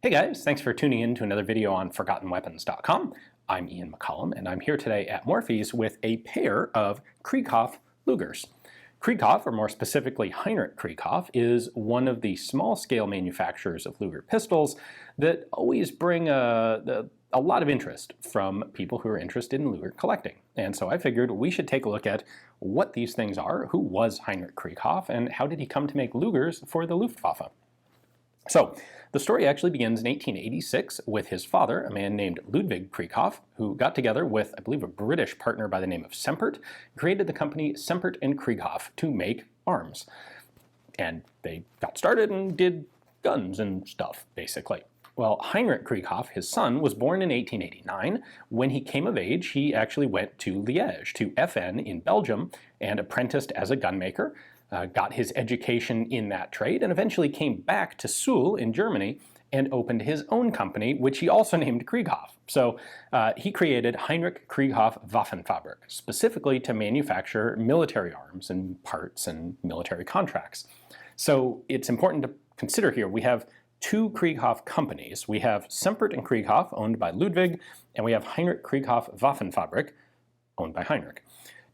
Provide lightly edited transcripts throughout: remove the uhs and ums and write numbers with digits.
Hey guys, thanks for tuning in to another video on ForgottenWeapons.com. I'm Ian McCollum, and I'm here today at Morphy's with a pair of Kreighoff Lugers. Krieghoff, or more specifically Heinrich Krieghoff, is one of the small-scale manufacturers of Luger pistols that always bring a lot of interest from people who are interested in Luger collecting. And so I figured we should take a look at what these things are, who was Heinrich Krieghoff, and how did he come to make Lugers for the Luftwaffe. So, the story actually begins in 1886 with his father, a man named Ludwig Krieghoff, who got together with, I believe, a British partner by the name of Sempert, created the company Sempert and Krieghoff to make arms. And they got started and did guns and stuff, basically. Well, Heinrich Krieghoff, his son, was born in 1889. When he came of age, he actually went to Liège, to FN in Belgium, and apprenticed as a gunmaker. Got his education in that trade, and eventually came back to Suhl in Germany and opened his own company, which he also named Kreighoff. So he created Heinrich Krieghoff Waffenfabrik, specifically to manufacture military arms and parts and military contracts. So it's important to consider here, we have two Kreighoff companies. We have Sempert and Krieghoff, owned by Ludwig, and we have Heinrich Krieghoff Waffenfabrik, owned by Heinrich.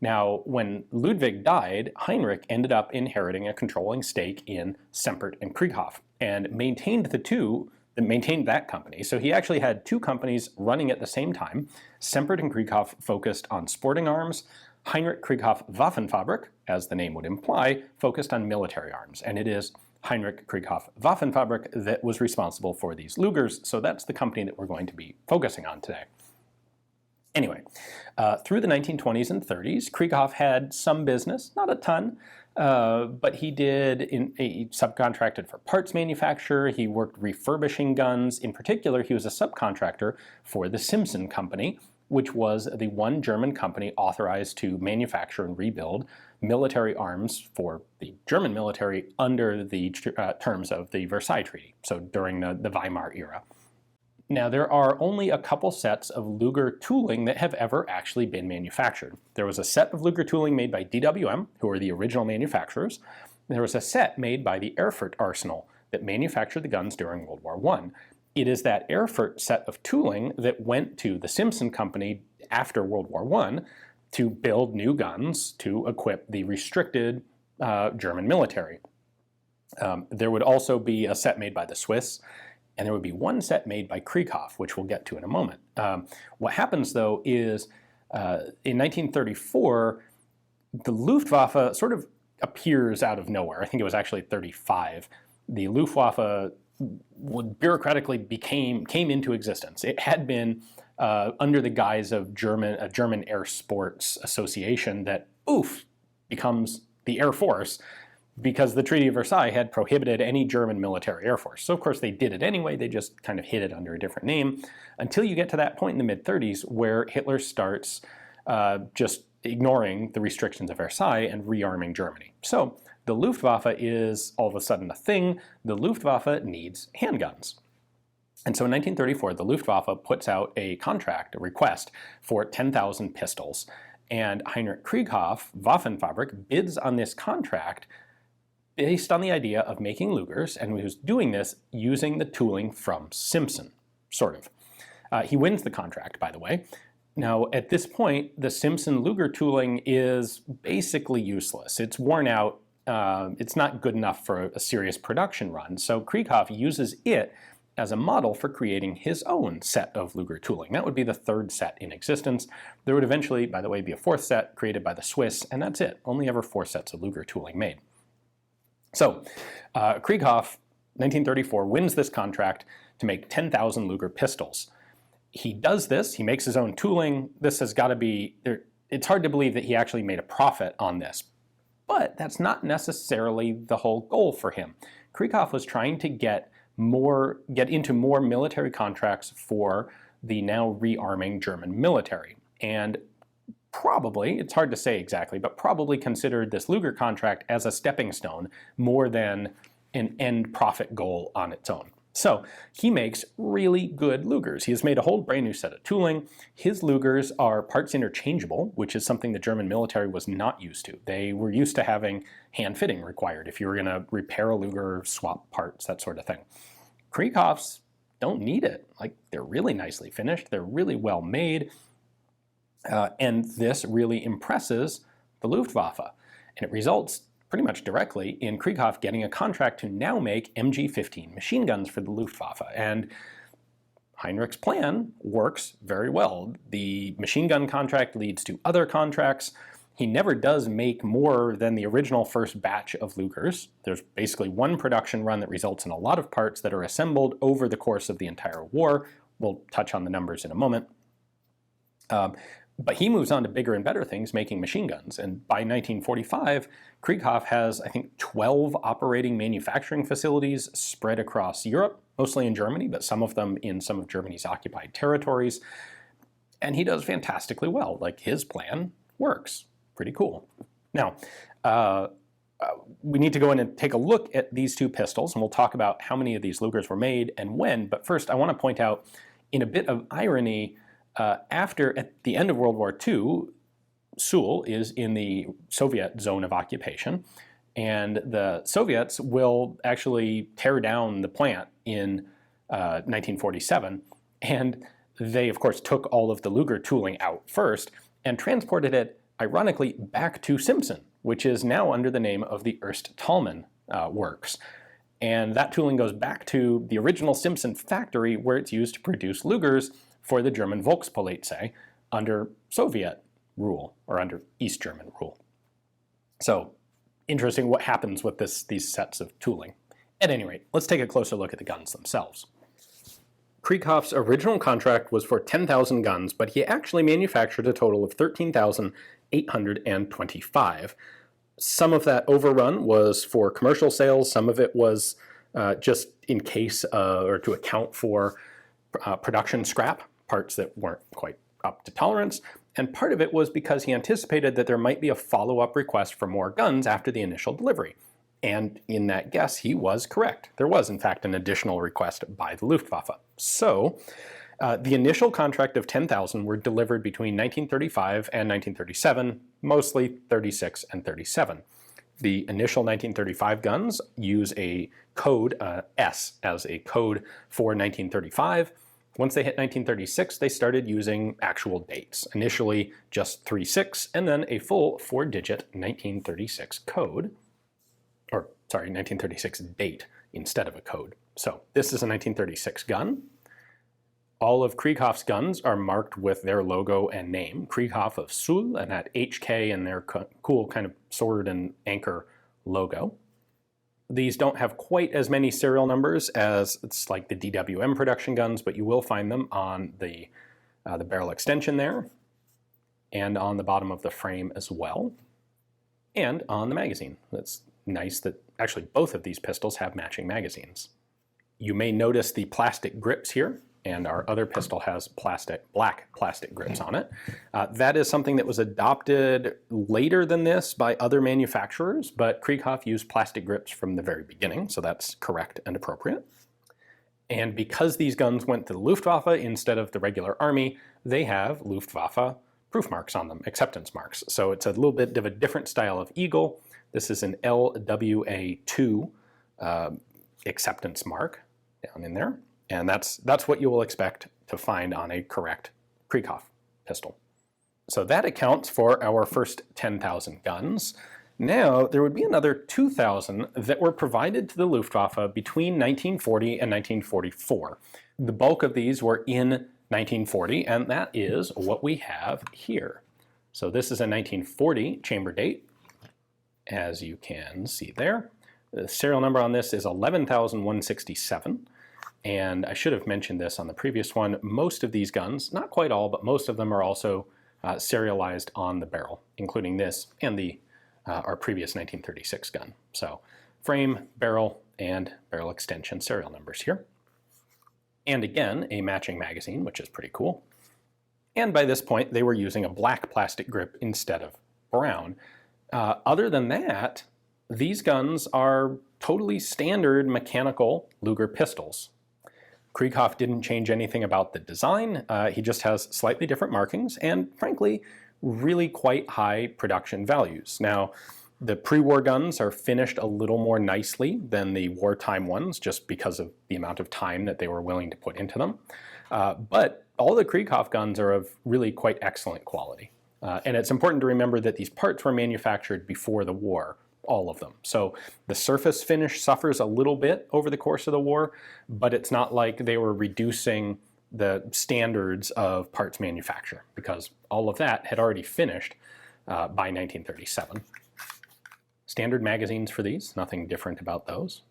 Now, when Ludwig died, Heinrich ended up inheriting a controlling stake in Sempert and Krieghoff and maintained that company. So he actually had two companies running at the same time. Sempert and Krieghoff focused on sporting arms. Heinrich Krieghoff Waffenfabrik, as the name would imply, focused on military arms. And it is Heinrich Krieghoff Waffenfabrik that was responsible for these Lugers. So that's the company that we're going to be focusing on today. Anyway, through the 1920s and 30s, Krieghoff had some business, not a ton, but he subcontracted for parts manufacture. He worked refurbishing guns. In particular, he was a subcontractor for the Simson Company, which was the one German company authorized to manufacture and rebuild military arms for the German military under the terms of the Versailles Treaty, so during the Weimar era. Now, there are only a couple sets of Luger tooling that have ever actually been manufactured. There was a set of Luger tooling made by DWM, who are the original manufacturers. There was a set made by the Erfurt Arsenal that manufactured the guns during World War I. It is that Erfurt set of tooling that went to the Simson Company after World War I to build new guns to equip the restricted German military. There would also be a set made by the Swiss, and there would be one set made by Krieghoff, which we'll get to in a moment. What happens, though, is in 1934, the Luftwaffe sort of appears out of nowhere. I think it was actually 35. The Luftwaffe bureaucratically came into existence. It had been under the guise of a German Air Sports Association that, becomes the Air Force, because the Treaty of Versailles had prohibited any German military air force. So of course they did it anyway, they just kind of hid it under a different name, until you get to that point in the mid-30s where Hitler starts just ignoring the restrictions of Versailles and rearming Germany. So the Luftwaffe is all of a sudden a thing. The Luftwaffe needs handguns. And so in 1934, the Luftwaffe puts out a request for 10,000 pistols. And Heinrich Krieghoff Waffenfabrik bids on this contract based on the idea of making Lugers, and he was doing this using the tooling from Simson, sort of. He wins the contract, by the way. Now, at this point, the Simson Luger tooling is basically useless. It's worn out. It's not good enough for a serious production run, so Krieghoff uses it as a model for creating his own set of Luger tooling. That would be the third set in existence. There would eventually, by the way, be a fourth set created by the Swiss, and that's it. Only ever 4 sets of Luger tooling made. So, Krieghoff, 1934, wins this contract to make 10,000 Luger pistols. He does this, he makes his own tooling. This has got to be, it's hard to believe that he actually made a profit on this. But that's not necessarily the whole goal for him. Krieghoff was trying to get into more military contracts for the now rearming German military. And probably, it's hard to say exactly, but probably considered this Luger contract as a stepping stone more than an end profit goal on its own. So he makes really good Lugers. He has made a whole brand new set of tooling. His Lugers are parts interchangeable, which is something the German military was not used to. They were used to having hand fitting required if you were going to repair a Luger, swap parts, that sort of thing. Krieghoff's don't need it. Like, they're really nicely finished, they're really well made, and this really impresses the Luftwaffe. And it results pretty much directly in Krieghoff getting a contract to now make MG-15 machine guns for the Luftwaffe. And Heinrich's plan works very well. The machine gun contract leads to other contracts. He never does make more than the original first batch of Lugers. There's basically one production run that results in a lot of parts that are assembled over the course of the entire war. We'll touch on the numbers in a moment. But he moves on to bigger and better things, making machine guns. And by 1945, Krieghoff has, I think, 12 operating manufacturing facilities spread across Europe, mostly in Germany, but some of them in some of Germany's occupied territories. And he does fantastically well. Like, his plan works. Pretty cool. Now, we need to go in and take a look at these two pistols, and we'll talk about how many of these Lugers were made and when. But first, I want to point out, in a bit of irony, at the end of World War II, Sul is in the Soviet zone of occupation, and the Soviets will actually tear down the plant in 1947, and they, of course, took all of the Luger tooling out first and transported it, ironically, back to Simson, which is now under the name of the Erst-Tallman Works. And that tooling goes back to the original Simson factory, where it's used to produce Lugers for the German Volkspolizei under Soviet rule, or under East German rule. So, interesting what happens with these sets of tooling. At any rate, let's take a closer look at the guns themselves. Krieghoff's original contract was for 10,000 guns, but he actually manufactured a total of 13,825. Some of that overrun was for commercial sales, some of it was just in case or to account for production scrap, parts that weren't quite up to tolerance, and part of it was because he anticipated that there might be a follow-up request for more guns after the initial delivery. And in that guess, he was correct. There was, in fact, an additional request by the Luftwaffe. So, the initial contract of 10,000 were delivered between 1935 and 1937, mostly 36 and 37. The initial 1935 guns use a code, S, as a code for 1935. Once they hit 1936, they started using actual dates. Initially just 36, and then a full 4-digit 1936 code. 1936 date instead of a code. So this is a 1936 gun. All of Krieghoff's guns are marked with their logo and name. Kreighoff of Sul, and that HK and their cool kind of sword and anchor logo. These don't have quite as many serial numbers as it's like the DWM production guns, but you will find them on the barrel extension there, and on the bottom of the frame as well, and on the magazine. That's nice that actually both of these pistols have matching magazines. You may notice the plastic grips here, and our other pistol has black plastic grips on it. That is something that was adopted later than this by other manufacturers, but Krieghoff used plastic grips from the very beginning, so that's correct and appropriate. And because these guns went to the Luftwaffe instead of the regular army, they have Luftwaffe proof marks on them, acceptance marks. So it's a little bit of a different style of eagle. This is an LWA2 acceptance mark down in there. And that's what you will expect to find on a correct Krieghoff pistol. So that accounts for our first 10,000 guns. Now, there would be another 2,000 that were provided to the Luftwaffe between 1940 and 1944. The bulk of these were in 1940, and that is what we have here. So this is a 1940 chamber date, as you can see there. The serial number on this is 11,167. And I should have mentioned this on the previous one. Most of these guns, not quite all, but most of them are also serialized on the barrel, including this and our previous 1936 gun. So frame, barrel, and barrel extension serial numbers here. And again, a matching magazine, which is pretty cool. And by this point, they were using a black plastic grip instead of brown. Other than that, these guns are totally standard mechanical Luger pistols. Krieghoff didn't change anything about the design. He just has slightly different markings and, frankly, really quite high production values. Now, The pre-war guns are finished a little more nicely than the wartime ones, just because of the amount of time that they were willing to put into them. But all the Krieghoff guns are of really quite excellent quality. And it's important to remember that these parts were manufactured before the war, all of them. So the surface finish suffers a little bit over the course of the war, but it's not like they were reducing the standards of parts manufacture, because all of that had already finished by 1937. Standard magazines for these, nothing different about those.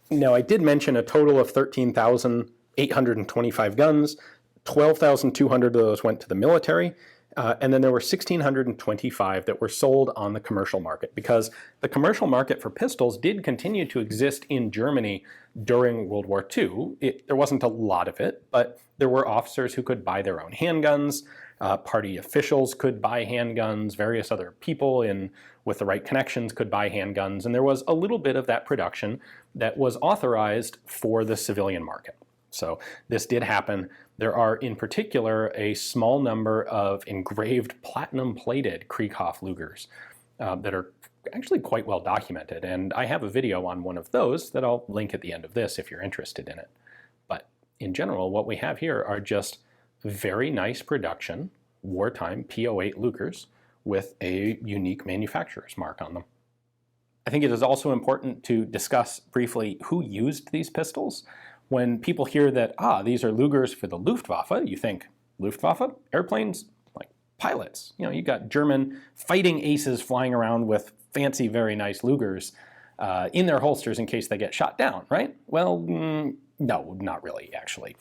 Now, I did mention a total of 13,825 guns. 12,200 of those went to the military, and then there were 1,625 that were sold on the commercial market, because the commercial market for pistols did continue to exist in Germany during World War II. There wasn't a lot of it, but there were officers who could buy their own handguns. Party officials could buy handguns. Various other people with the right connections could buy handguns. And there was a little bit of that production that was authorized for the civilian market. So this did happen. There are, in particular, a small number of engraved platinum-plated Kreighoff Lugers that are actually quite well documented. And I have a video on one of those that I'll link at the end of this if you're interested in it. But in general, what we have here are just very nice production, wartime P08 Lugers with a unique manufacturer's mark on them. I think it is also important to discuss briefly who used these pistols. When people hear that, these are Lugers for the Luftwaffe, you think, Luftwaffe? Airplanes? Like pilots. You know, you got German fighting aces flying around with fancy, very nice Lugers in their holsters in case they get shot down, right? Well, no, not really, actually.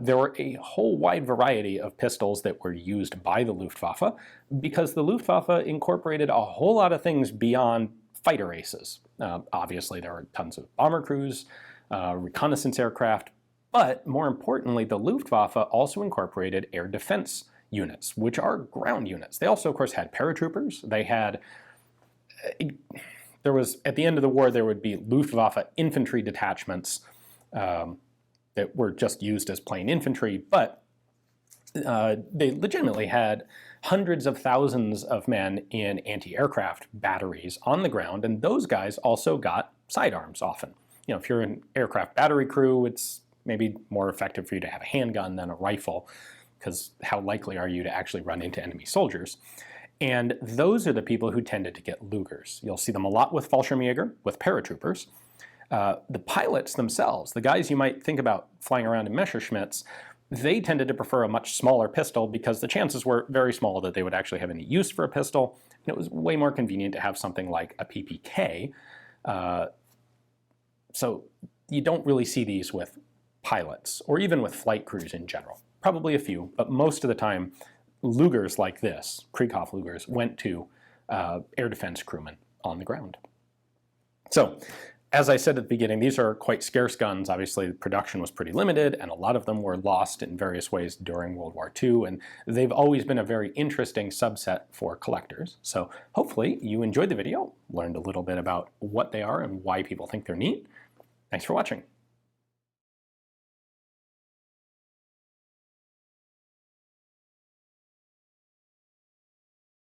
There were a whole wide variety of pistols that were used by the Luftwaffe, because the Luftwaffe incorporated a whole lot of things beyond fighter aces. Obviously, there were tons of bomber crews, reconnaissance aircraft, but more importantly, the Luftwaffe also incorporated air defense units, which are ground units. They also, of course, had paratroopers. They had, at the end of the war, there would be Luftwaffe infantry detachments that were just used as plain infantry, but they legitimately had hundreds of thousands of men in anti-aircraft batteries on the ground, and those guys also got sidearms often. You know, if you're an aircraft battery crew, it's maybe more effective for you to have a handgun than a rifle, because how likely are you to actually run into enemy soldiers? And those are the people who tended to get Lugers. You'll see them a lot with Fallschirmjäger, with paratroopers. The pilots themselves, the guys you might think about flying around in Messerschmitts, they tended to prefer a much smaller pistol because the chances were very small that they would actually have any use for a pistol. And it was way more convenient to have something like a PPK. So you don't really see these with pilots, or even with flight crews in general. Probably a few, but most of the time, Lugers like this, Krieghoff Lugers, went to air defense crewmen on the ground. So, as I said at the beginning, these are quite scarce guns. Obviously, the production was pretty limited, and a lot of them were lost in various ways during World War II, and they've always been a very interesting subset for collectors. So hopefully you enjoyed the video, learned a little bit about what they are and why people think they're neat. Thanks for watching.